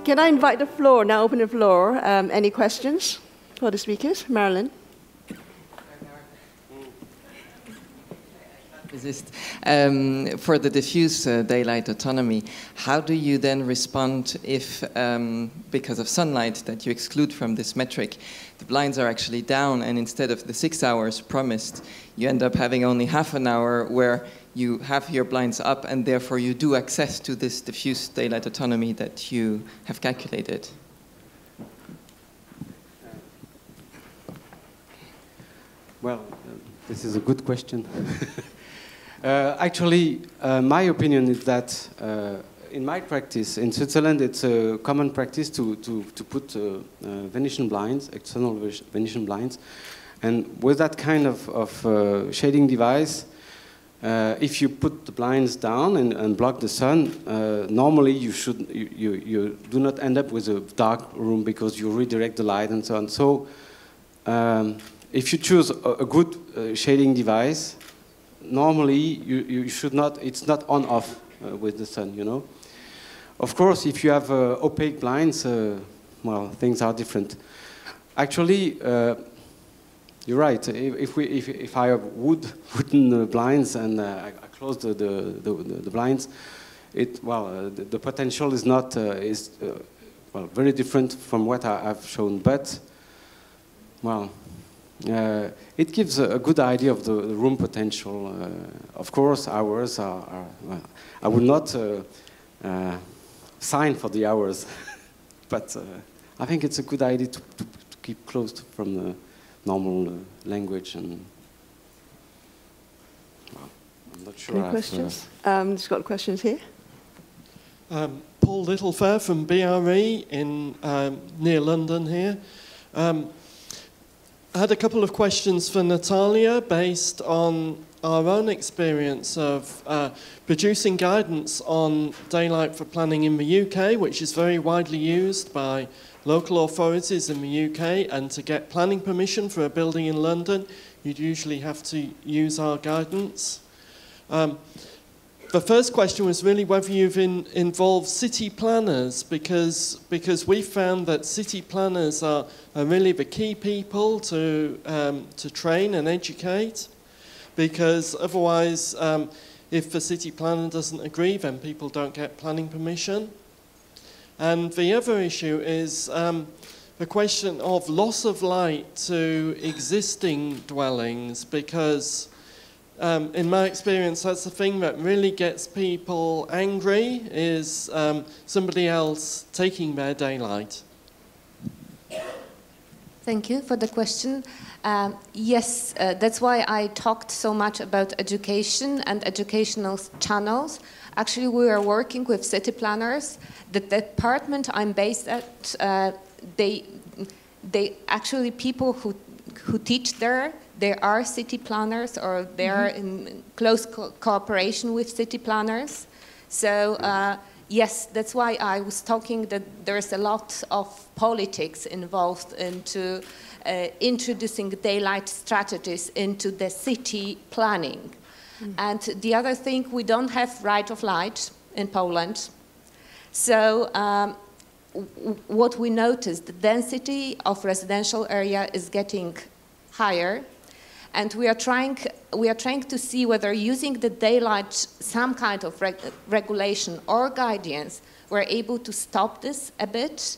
Can I invite the floor, now open the floor, any questions for the speakers? Marilyn? For the diffuse daylight autonomy, how do you then respond if, because of sunlight that you exclude from this metric, the blinds are actually down and instead of the 6 hours promised, you end up having only half an hour where you have your blinds up and therefore you do access to this diffuse daylight autonomy that you have calculated? Well, this is a good question. Actually, my opinion is that in my practice, in Switzerland, it's a common practice to put Venetian blinds, external Venetian blinds. And with that kind of shading device, if you put the blinds down and block the sun, normally you do not end up with a dark room because you redirect the light and so on. So if you choose a good shading device, normally you should not, it's not on off with the sun, you know. Of course, if you have opaque blinds, well, things are different. Actually, you're right. If I have wooden blinds and I close the blinds, the potential is not well, very different from what I've shown. But well, it gives a good idea of the room potential. Of course, hours are well, I would not sign for the hours, but I think it's a good idea to keep close from the normal language. And well, I'm not sure. Any questions? Just got questions here. Paul Littlefair from BRE in near London here. I had a couple of questions for Natalia based on our own experience of producing guidance on daylight for planning in the UK, which is very widely used by local authorities in the UK, and to get planning permission for a building in London, you'd usually have to use our guidance. The first question was really whether you've involved city planners, because we found that city planners are really the key people to train and educate, because otherwise, if the city planner doesn't agree, then people don't get planning permission. And the other issue is the question of loss of light to existing dwellings, because in my experience, that's the thing that really gets people angry, is somebody else taking their daylight. Thank you for the question. Yes, that's why I talked so much about education and educational channels. Actually, we are working with city planners. The department I'm based at, they actually, people who teach there, they are city planners, or they are in close cooperation with city planners. So yes, that's why I was talking that there's a lot of politics involved into introducing daylight strategies into the city planning. And the other thing, we don't have right of light in Poland. So what we noticed, the density of residential area is getting higher. And we are trying to see whether using the daylight, some kind of regulation or guidance, we're able to stop this a bit.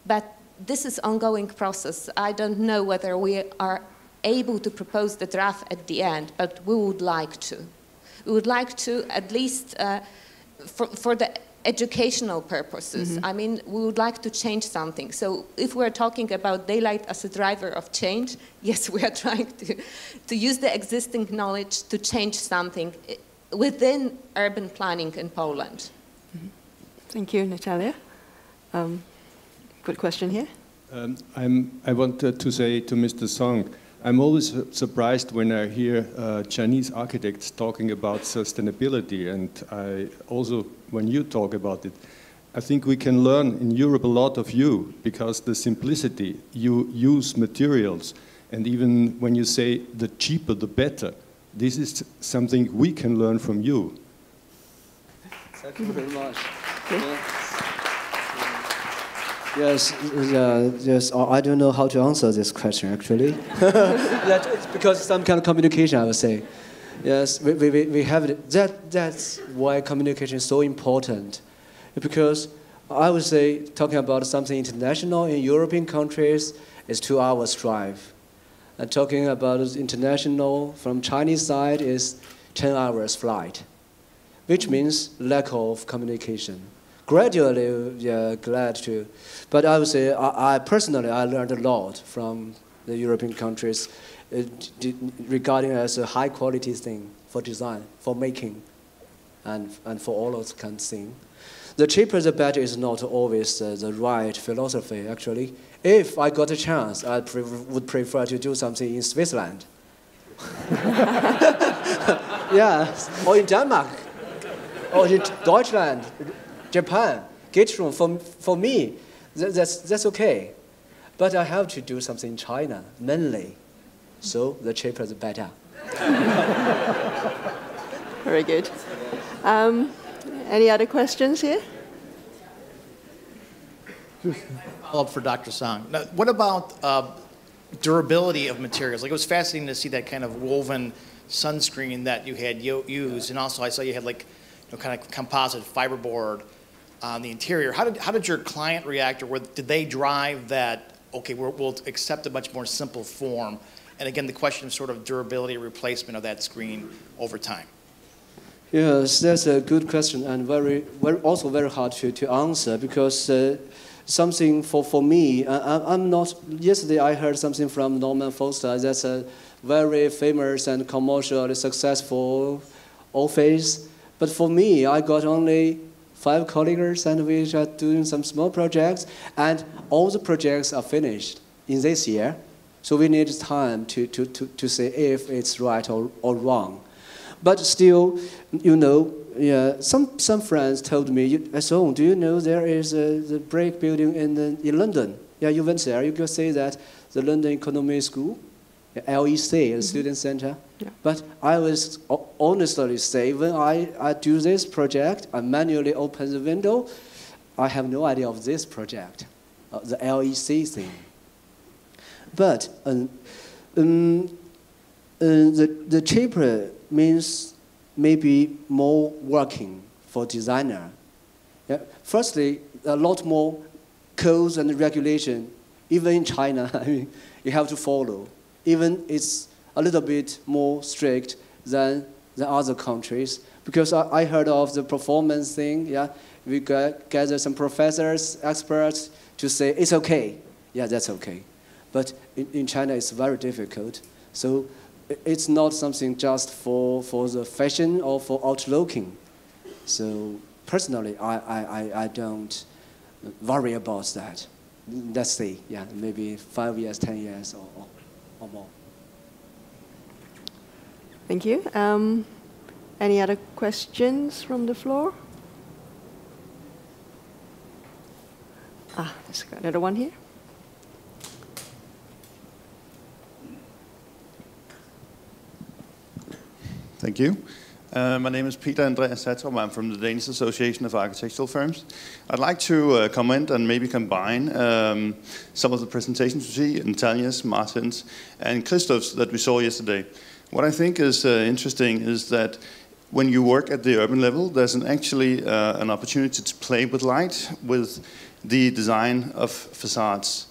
But this is an ongoing process. I don't know whether we are able to propose the draft at the end, but we would like to. We would like to, at least for the educational purposes. I mean, we would like to change something. So if we're talking about daylight as a driver of change, yes, we are trying to use the existing knowledge to change something within urban planning in Poland. Thank you, Natalia. Good question here. I wanted to say to Mr. Song, I'm always surprised when I hear Chinese architects talking about sustainability, and I also, when you talk about it, I think we can learn in Europe a lot of you, because the simplicity, you use materials, and even when you say the cheaper the better, this is something we can learn from you. Thank you very much. Yes, yes. I don't know how to answer this question actually. That's because some kind of communication, I would say. Yes, we have it. That's why communication is so important, because I would say talking about something international in European countries is 2 hours drive, and talking about international from Chinese side is 10 hours flight, which means lack of communication. Gradually, yeah, glad to, but I would say I personally learned a lot from the European countries regarding as a high quality thing for design, for making, and for all those kind of things. The cheaper the better is not always the right philosophy, actually. If I got a chance, I would prefer to do something in Switzerland. Yeah, or in Denmark, or in Deutschland, Japan. For me, that's okay. But I have to do something in China, mainly. So the cheaper the better. Very good. Any other questions here? Follow up for Dr. Song. Now, what about durability of materials? Like, it was fascinating to see that kind of woven sunscreen that you had used, and also I saw you had like, kind of composite fiberboard on the interior. How did your client react, or did they drive that? Okay, we'll accept a much more simple form. And again, the question of sort of durability replacement of that screen over time. Yes, that's a good question, and also very hard to answer, because something for me, I'm not. Yesterday I heard something from Norman Foster. That's a very famous and commercially successful office. But for me, I got only 5 colleagues, and we are doing some small projects, and all the projects are finished in this year. So we need time to say if it's right or wrong. But still, yeah, some friends told me, so do you know there is the brick building in London? Yeah, you went there. You could say that the London Economic School, LEC, the student center. Yeah. But I was honestly say, when I do this project, I manually open the window, I have no idea of this project, the LEC thing. But the cheaper means maybe more working for designer. Yeah. Firstly, a lot more codes and regulation. Even in China, I mean, you have to follow. Even it's a little bit more strict than the other countries. Because I heard of the performance thing. Yeah, we gather some professors, experts to say it's okay. Yeah, that's okay. But in China, it's very difficult. So it's not something just for the fashion or for outlooking. So personally, I don't worry about that. Let's see, yeah, maybe 5 years, 10 years or more. Thank you. Any other questions from the floor? There's another one here. Thank you. My name is Peter Andreas Satrup. I'm from the Danish Association of Architectural Firms. I'd like to comment and maybe combine some of the presentations we see, Natalia's, Martin's, and Christoph's that we saw yesterday. What I think is interesting is that when you work at the urban level, there's actually an opportunity to play with light, with the design of facades.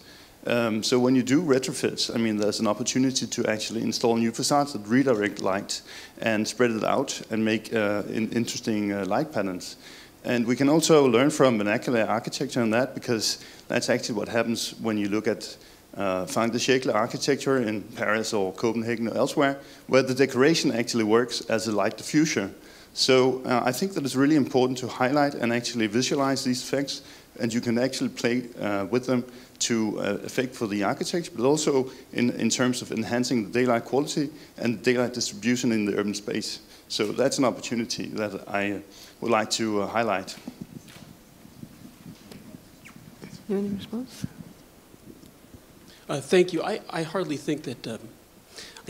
So when you do retrofits, I mean, there's an opportunity to actually install new facades that redirect light and spread it out and make interesting light patterns. And we can also learn from vernacular architecture on that, because that's actually what happens when you look at fin de siècle architecture in Paris or Copenhagen or elsewhere, where the decoration actually works as a light diffuser. So I think that it's really important to highlight and actually visualize these effects, and you can actually play with them to affect for the architecture, but also in terms of enhancing the daylight quality and daylight distribution in the urban space. So that's an opportunity that I would like to highlight. You have any response? Thank you. I hardly think that I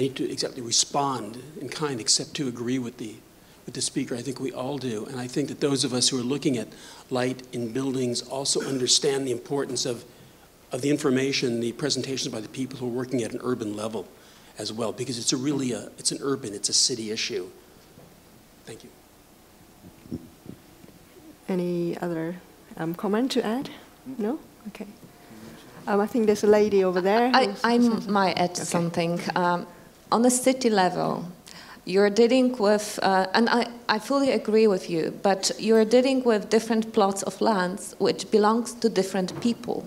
need to exactly respond in kind, except to agree with with the speaker. I think we all do. And I think that those of us who are looking at light in buildings also understand the importance of the information, the presentations by the people who are working at an urban level as well, because it's it's an urban, it's a city issue. Thank you. Any other comment to add? No? Okay. I think there's a lady over there. I might add something. On a city level, you're dealing with, and I fully agree with you, but you're dealing with different plots of lands which belongs to different people.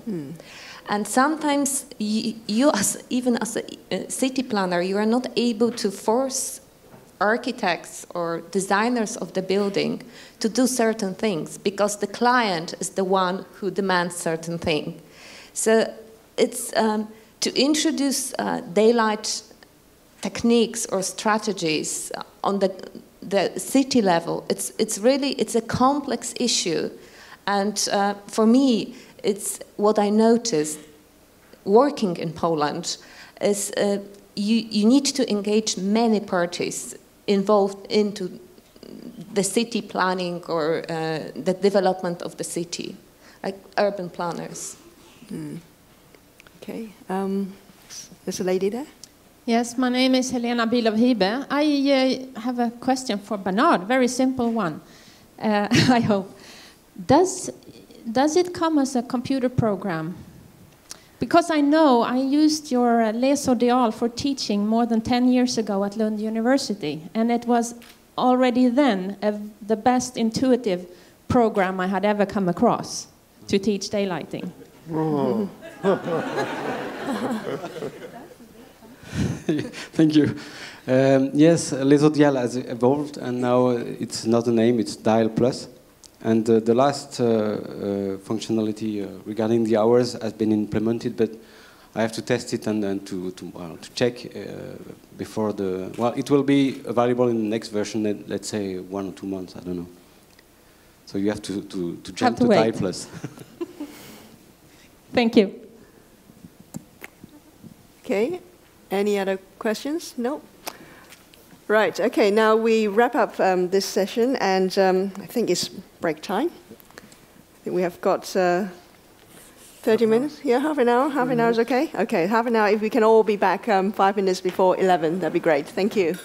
And sometimes you even as a city planner, you are not able to force architects or designers of the building to do certain things because the client is the one who demands certain things. So it's to introduce daylight techniques or strategies on the city level. It's a complex issue, and for me, it's what I noticed working in Poland is you need to engage many parties involved into the city planning or the development of the city, like urban planners. Okay, there's a lady there. Yes, my name is Helena Bilov Hibe. I have a question for Bernard, very simple one, I hope. Does it come as a computer program? Because I know I used your Lesodial for teaching more than 10 years ago at Lund University, and it was already then the best intuitive program I had ever come across to teach daylighting. Oh. Thank you. Yes, Lesodial has evolved, and now it's not a name, it's Dial Plus. And the last functionality regarding the hours has been implemented, but I have to test it and then to check before the... Well, it will be available in the next version, let's say 1 or 2 months, I don't know. So you have to jump to Dial Plus. Thank you. Okay, any other questions? No? Right, okay, now we wrap up this session, and I think it's break time. I think we have got 30 minutes? Yeah, half an hour? Half an hour is okay? Okay, half an hour. If we can all be back 5 minutes before 11, that'd be great. Thank you.